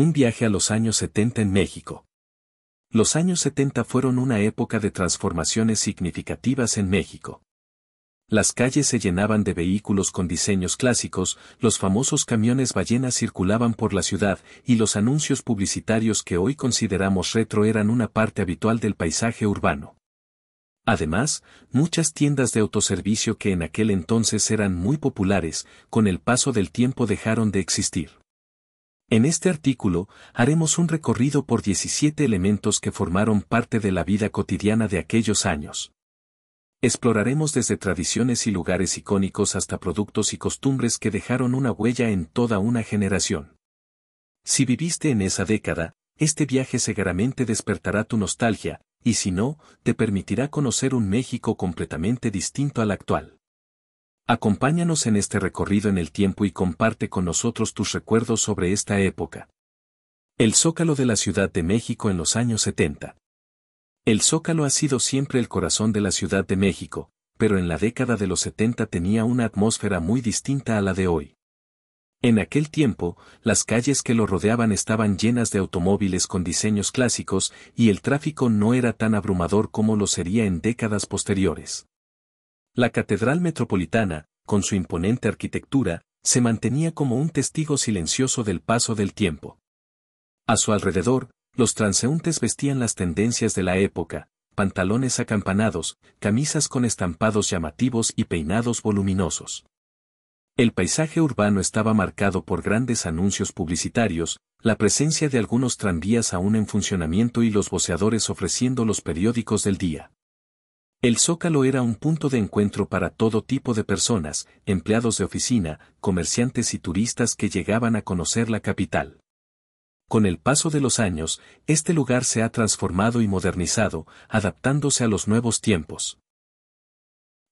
Un viaje a los años 70 en México. Los años 70 fueron una época de transformaciones significativas en México. Las calles se llenaban de vehículos con diseños clásicos, los famosos camiones ballenas circulaban por la ciudad y los anuncios publicitarios que hoy consideramos retro eran una parte habitual del paisaje urbano. Además, muchas tiendas de autoservicio que en aquel entonces eran muy populares, con el paso del tiempo dejaron de existir. En este artículo, haremos un recorrido por 17 elementos que formaron parte de la vida cotidiana de aquellos años. Exploraremos desde tradiciones y lugares icónicos hasta productos y costumbres que dejaron una huella en toda una generación. Si viviste en esa década, este viaje seguramente despertará tu nostalgia, y si no, te permitirá conocer un México completamente distinto al actual. Acompáñanos en este recorrido en el tiempo y comparte con nosotros tus recuerdos sobre esta época. El Zócalo de la Ciudad de México en los años 70. El Zócalo ha sido siempre el corazón de la Ciudad de México, pero en la década de los 70 tenía una atmósfera muy distinta a la de hoy. En aquel tiempo, las calles que lo rodeaban estaban llenas de automóviles con diseños clásicos y el tráfico no era tan abrumador como lo sería en décadas posteriores. La Catedral Metropolitana, con su imponente arquitectura, se mantenía como un testigo silencioso del paso del tiempo. A su alrededor, los transeúntes vestían las tendencias de la época, pantalones acampanados, camisas con estampados llamativos y peinados voluminosos. El paisaje urbano estaba marcado por grandes anuncios publicitarios, la presencia de algunos tranvías aún en funcionamiento y los voceadores ofreciendo los periódicos del día. El Zócalo era un punto de encuentro para todo tipo de personas, empleados de oficina, comerciantes y turistas que llegaban a conocer la capital. Con el paso de los años, este lugar se ha transformado y modernizado, adaptándose a los nuevos tiempos.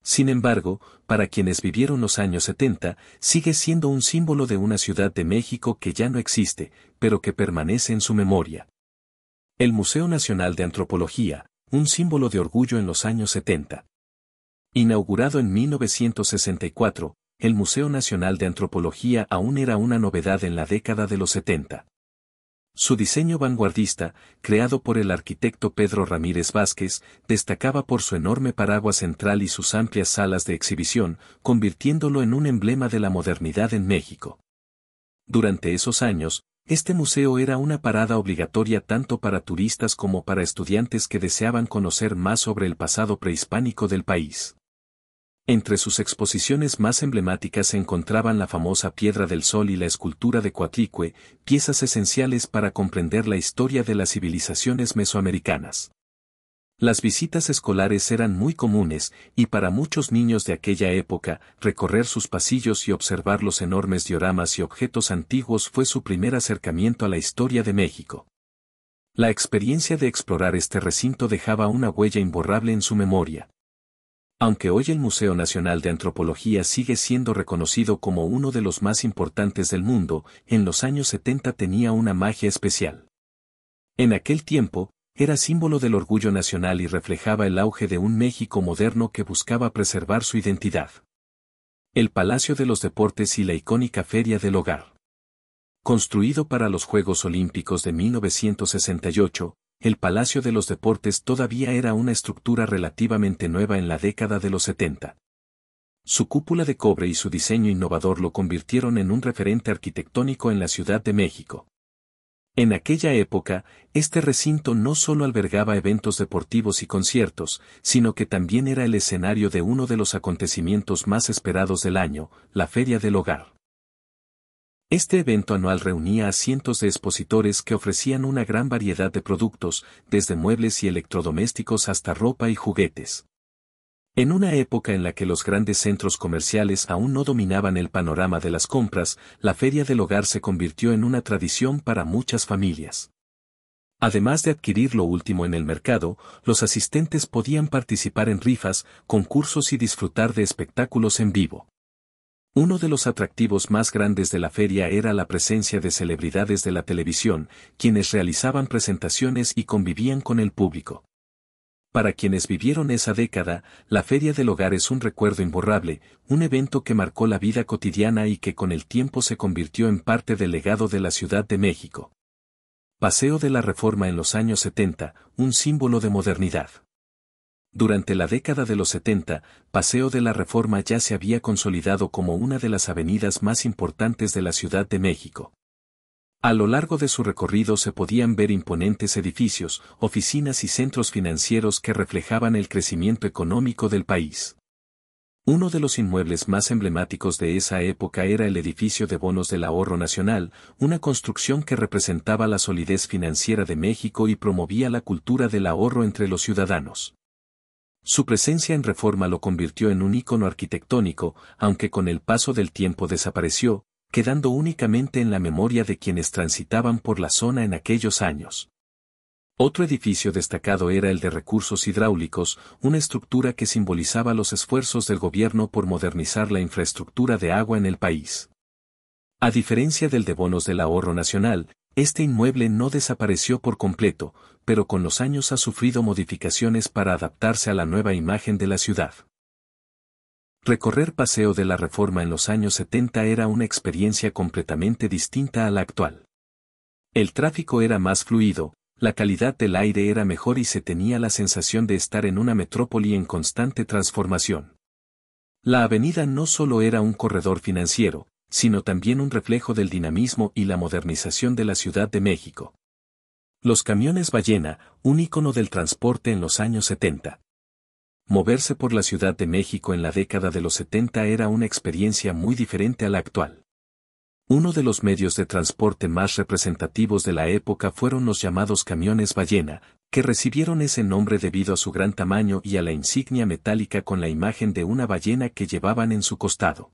Sin embargo, para quienes vivieron los años 70, sigue siendo un símbolo de una Ciudad de México que ya no existe, pero que permanece en su memoria. El Museo Nacional de Antropología, un símbolo de orgullo en los años 70. Inaugurado en 1964, el Museo Nacional de Antropología aún era una novedad en la década de los 70. Su diseño vanguardista, creado por el arquitecto Pedro Ramírez Vázquez, destacaba por su enorme paraguas central y sus amplias salas de exhibición, convirtiéndolo en un emblema de la modernidad en México. Durante esos años, este museo era una parada obligatoria tanto para turistas como para estudiantes que deseaban conocer más sobre el pasado prehispánico del país. Entre sus exposiciones más emblemáticas se encontraban la famosa Piedra del Sol y la escultura de Coatlicue, piezas esenciales para comprender la historia de las civilizaciones mesoamericanas. Las visitas escolares eran muy comunes, y para muchos niños de aquella época, recorrer sus pasillos y observar los enormes dioramas y objetos antiguos fue su primer acercamiento a la historia de México. La experiencia de explorar este recinto dejaba una huella imborrable en su memoria. Aunque hoy el Museo Nacional de Antropología sigue siendo reconocido como uno de los más importantes del mundo, en los años 70 tenía una magia especial. En aquel tiempo, era símbolo del orgullo nacional y reflejaba el auge de un México moderno que buscaba preservar su identidad. El Palacio de los Deportes y la icónica Feria del Hogar. Construido para los Juegos Olímpicos de 1968, el Palacio de los Deportes todavía era una estructura relativamente nueva en la década de los 70. Su cúpula de cobre y su diseño innovador lo convirtieron en un referente arquitectónico en la Ciudad de México. En aquella época, este recinto no solo albergaba eventos deportivos y conciertos, sino que también era el escenario de uno de los acontecimientos más esperados del año, la Feria del Hogar. Este evento anual reunía a cientos de expositores que ofrecían una gran variedad de productos, desde muebles y electrodomésticos hasta ropa y juguetes. En una época en la que los grandes centros comerciales aún no dominaban el panorama de las compras, la Feria del Hogar se convirtió en una tradición para muchas familias. Además de adquirir lo último en el mercado, los asistentes podían participar en rifas, concursos y disfrutar de espectáculos en vivo. Uno de los atractivos más grandes de la feria era la presencia de celebridades de la televisión, quienes realizaban presentaciones y convivían con el público. Para quienes vivieron esa década, la Feria del Hogar es un recuerdo imborrable, un evento que marcó la vida cotidiana y que con el tiempo se convirtió en parte del legado de la Ciudad de México. Paseo de la Reforma en los años 70, un símbolo de modernidad. Durante la década de los 70, Paseo de la Reforma ya se había consolidado como una de las avenidas más importantes de la Ciudad de México. A lo largo de su recorrido se podían ver imponentes edificios, oficinas y centros financieros que reflejaban el crecimiento económico del país. Uno de los inmuebles más emblemáticos de esa época era el edificio de bonos del Ahorro Nacional, una construcción que representaba la solidez financiera de México y promovía la cultura del ahorro entre los ciudadanos. Su presencia en Reforma lo convirtió en un ícono arquitectónico, aunque con el paso del tiempo desapareció, quedando únicamente en la memoria de quienes transitaban por la zona en aquellos años. Otro edificio destacado era el de Recursos Hidráulicos, una estructura que simbolizaba los esfuerzos del gobierno por modernizar la infraestructura de agua en el país. A diferencia del de Bonos del Ahorro Nacional, este inmueble no desapareció por completo, pero con los años ha sufrido modificaciones para adaptarse a la nueva imagen de la ciudad. Recorrer Paseo de la Reforma en los años 70 era una experiencia completamente distinta a la actual. El tráfico era más fluido, la calidad del aire era mejor y se tenía la sensación de estar en una metrópoli en constante transformación. La avenida no solo era un corredor financiero, sino también un reflejo del dinamismo y la modernización de la Ciudad de México. Los camiones ballena, un ícono del transporte en los años 70. Moverse por la Ciudad de México en la década de los 70 era una experiencia muy diferente a la actual. Uno de los medios de transporte más representativos de la época fueron los llamados camiones ballena, que recibieron ese nombre debido a su gran tamaño y a la insignia metálica con la imagen de una ballena que llevaban en su costado.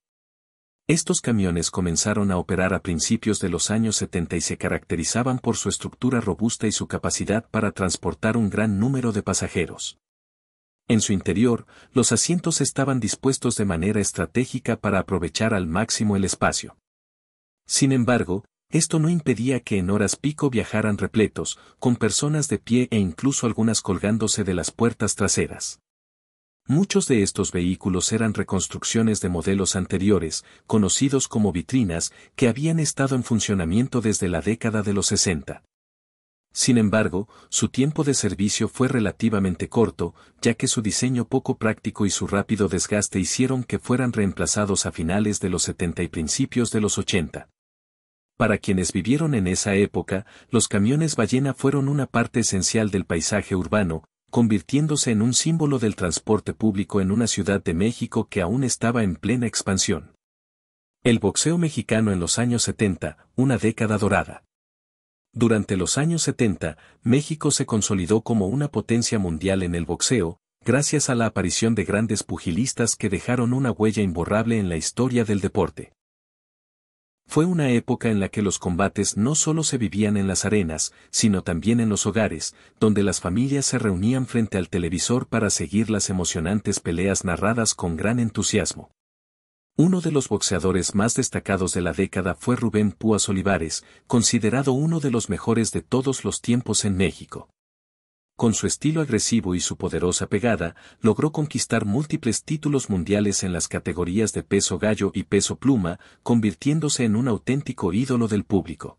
Estos camiones comenzaron a operar a principios de los años 70 y se caracterizaban por su estructura robusta y su capacidad para transportar un gran número de pasajeros. En su interior, los asientos estaban dispuestos de manera estratégica para aprovechar al máximo el espacio. Sin embargo, esto no impedía que en horas pico viajaran repletos, con personas de pie e incluso algunas colgándose de las puertas traseras. Muchos de estos vehículos eran reconstrucciones de modelos anteriores, conocidos como vitrinas, que habían estado en funcionamiento desde la década de los 60. Sin embargo, su tiempo de servicio fue relativamente corto, ya que su diseño poco práctico y su rápido desgaste hicieron que fueran reemplazados a finales de los 70 y principios de los 80. Para quienes vivieron en esa época, los camiones ballena fueron una parte esencial del paisaje urbano, convirtiéndose en un símbolo del transporte público en una Ciudad de México que aún estaba en plena expansión. El boxeo mexicano en los años 70, una década dorada. Durante los años 70, México se consolidó como una potencia mundial en el boxeo, gracias a la aparición de grandes pugilistas que dejaron una huella imborrable en la historia del deporte. Fue una época en la que los combates no solo se vivían en las arenas, sino también en los hogares, donde las familias se reunían frente al televisor para seguir las emocionantes peleas narradas con gran entusiasmo. Uno de los boxeadores más destacados de la década fue Rubén Púas Olivares, considerado uno de los mejores de todos los tiempos en México. Con su estilo agresivo y su poderosa pegada, logró conquistar múltiples títulos mundiales en las categorías de peso gallo y peso pluma, convirtiéndose en un auténtico ídolo del público.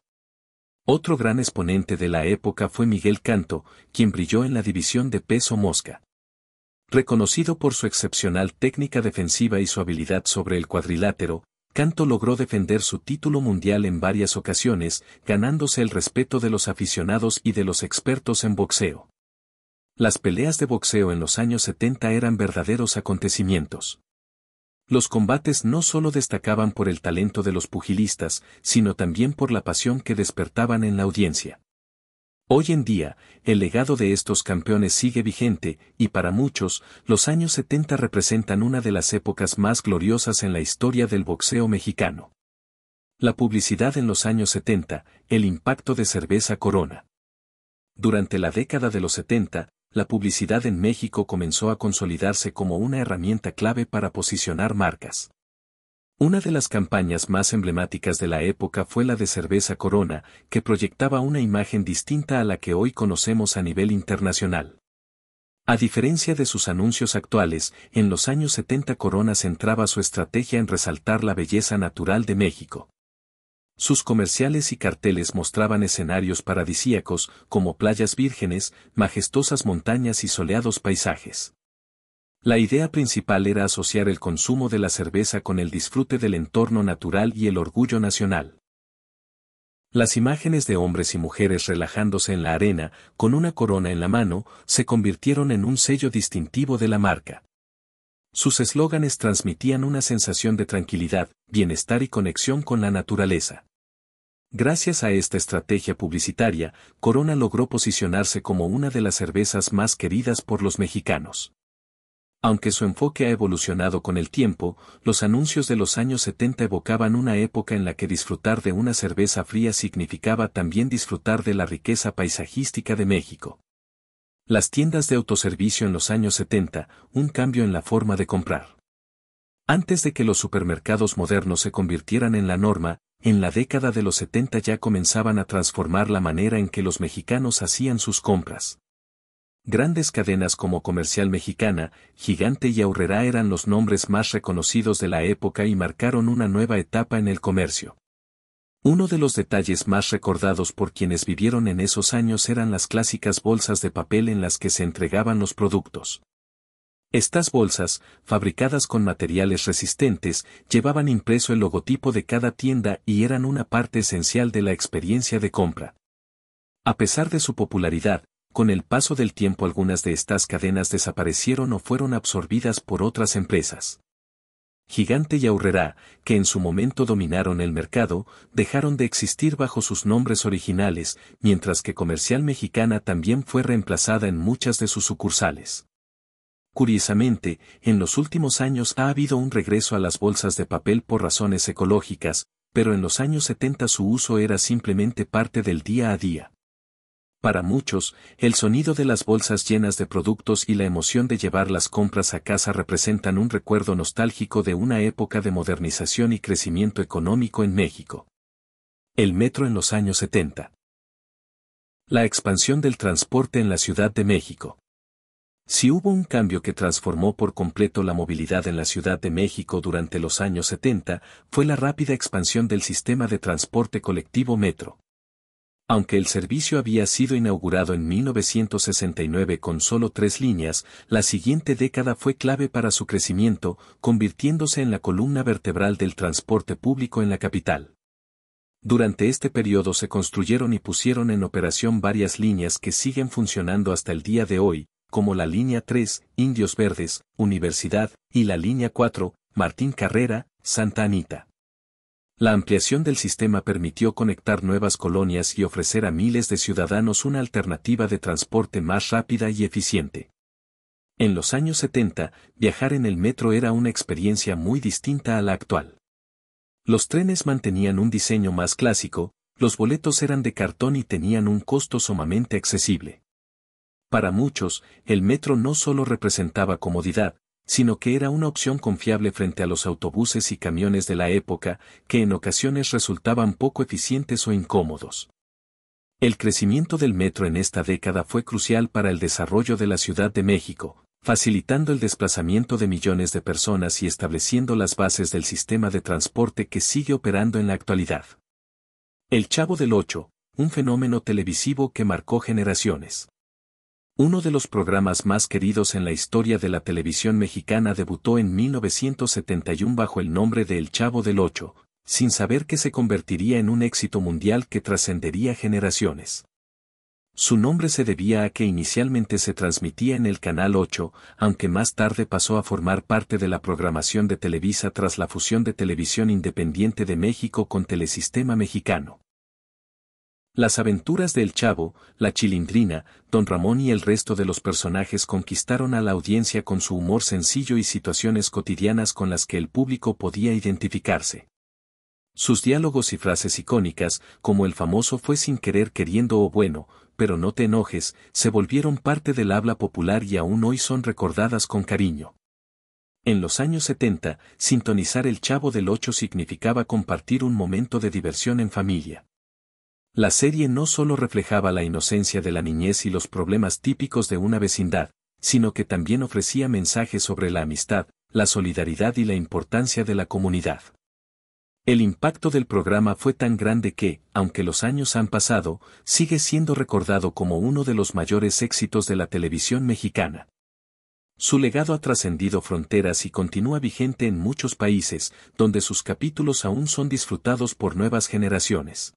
Otro gran exponente de la época fue Miguel Canto, quien brilló en la división de peso mosca. Reconocido por su excepcional técnica defensiva y su habilidad sobre el cuadrilátero, Canto logró defender su título mundial en varias ocasiones, ganándose el respeto de los aficionados y de los expertos en boxeo. Las peleas de boxeo en los años 70 eran verdaderos acontecimientos. Los combates no solo destacaban por el talento de los pugilistas, sino también por la pasión que despertaban en la audiencia. Hoy en día, el legado de estos campeones sigue vigente, y para muchos, los años 70 representan una de las épocas más gloriosas en la historia del boxeo mexicano. La publicidad en los años 70, el impacto de Cerveza Corona. Durante la década de los 70, la publicidad en México comenzó a consolidarse como una herramienta clave para posicionar marcas. Una de las campañas más emblemáticas de la época fue la de Cerveza Corona, que proyectaba una imagen distinta a la que hoy conocemos a nivel internacional. A diferencia de sus anuncios actuales, en los años 70 Corona centraba su estrategia en resaltar la belleza natural de México. Sus comerciales y carteles mostraban escenarios paradisíacos, como playas vírgenes, majestuosas montañas y soleados paisajes. La idea principal era asociar el consumo de la cerveza con el disfrute del entorno natural y el orgullo nacional. Las imágenes de hombres y mujeres relajándose en la arena, con una corona en la mano, se convirtieron en un sello distintivo de la marca. Sus eslóganes transmitían una sensación de tranquilidad, bienestar y conexión con la naturaleza. Gracias a esta estrategia publicitaria, Corona logró posicionarse como una de las cervezas más queridas por los mexicanos. Aunque su enfoque ha evolucionado con el tiempo, los anuncios de los años 70 evocaban una época en la que disfrutar de una cerveza fría significaba también disfrutar de la riqueza paisajística de México. Las tiendas de autoservicio en los años 70, un cambio en la forma de comprar. Antes de que los supermercados modernos se convirtieran en la norma, en la década de los 70 ya comenzaban a transformar la manera en que los mexicanos hacían sus compras. Grandes cadenas como Comercial Mexicana, Gigante y Aurrerá eran los nombres más reconocidos de la época y marcaron una nueva etapa en el comercio. Uno de los detalles más recordados por quienes vivieron en esos años eran las clásicas bolsas de papel en las que se entregaban los productos. Estas bolsas, fabricadas con materiales resistentes, llevaban impreso el logotipo de cada tienda y eran una parte esencial de la experiencia de compra. A pesar de su popularidad, con el paso del tiempo algunas de estas cadenas desaparecieron o fueron absorbidas por otras empresas. Gigante y Aurrerá, que en su momento dominaron el mercado, dejaron de existir bajo sus nombres originales, mientras que Comercial Mexicana también fue reemplazada en muchas de sus sucursales. Curiosamente, en los últimos años ha habido un regreso a las bolsas de papel por razones ecológicas, pero en los años 70 su uso era simplemente parte del día a día. Para muchos, el sonido de las bolsas llenas de productos y la emoción de llevar las compras a casa representan un recuerdo nostálgico de una época de modernización y crecimiento económico en México. El metro en los años 70. La expansión del transporte en la Ciudad de México. Si hubo un cambio que transformó por completo la movilidad en la Ciudad de México durante los años 70, fue la rápida expansión del sistema de transporte colectivo metro. Aunque el servicio había sido inaugurado en 1969 con solo 3 líneas, la siguiente década fue clave para su crecimiento, convirtiéndose en la columna vertebral del transporte público en la capital. Durante este periodo se construyeron y pusieron en operación varias líneas que siguen funcionando hasta el día de hoy, como la línea 3, Indios Verdes, Universidad, y la línea 4, Martín Carrera, Santa Anita. La ampliación del sistema permitió conectar nuevas colonias y ofrecer a miles de ciudadanos una alternativa de transporte más rápida y eficiente. En los años 70, viajar en el metro era una experiencia muy distinta a la actual. Los trenes mantenían un diseño más clásico, los boletos eran de cartón y tenían un costo sumamente accesible. Para muchos, el metro no solo representaba comodidad, sino que era una opción confiable frente a los autobuses y camiones de la época, que en ocasiones resultaban poco eficientes o incómodos. El crecimiento del metro en esta década fue crucial para el desarrollo de la Ciudad de México, facilitando el desplazamiento de millones de personas y estableciendo las bases del sistema de transporte que sigue operando en la actualidad. El Chavo del Ocho, un fenómeno televisivo que marcó generaciones. Uno de los programas más queridos en la historia de la televisión mexicana debutó en 1971 bajo el nombre de El Chavo del Ocho, sin saber que se convertiría en un éxito mundial que trascendería generaciones. Su nombre se debía a que inicialmente se transmitía en el Canal 8, aunque más tarde pasó a formar parte de la programación de Televisa tras la fusión de Televisión Independiente de México con Telesistema Mexicano. Las aventuras de El Chavo, La Chilindrina, Don Ramón y el resto de los personajes conquistaron a la audiencia con su humor sencillo y situaciones cotidianas con las que el público podía identificarse. Sus diálogos y frases icónicas, como el famoso "fue sin querer queriendo o bueno, pero no te enojes", se volvieron parte del habla popular y aún hoy son recordadas con cariño. En los años 70, sintonizar El Chavo del Ocho significaba compartir un momento de diversión en familia. La serie no solo reflejaba la inocencia de la niñez y los problemas típicos de una vecindad, sino que también ofrecía mensajes sobre la amistad, la solidaridad y la importancia de la comunidad. El impacto del programa fue tan grande que, aunque los años han pasado, sigue siendo recordado como uno de los mayores éxitos de la televisión mexicana. Su legado ha trascendido fronteras y continúa vigente en muchos países, donde sus capítulos aún son disfrutados por nuevas generaciones.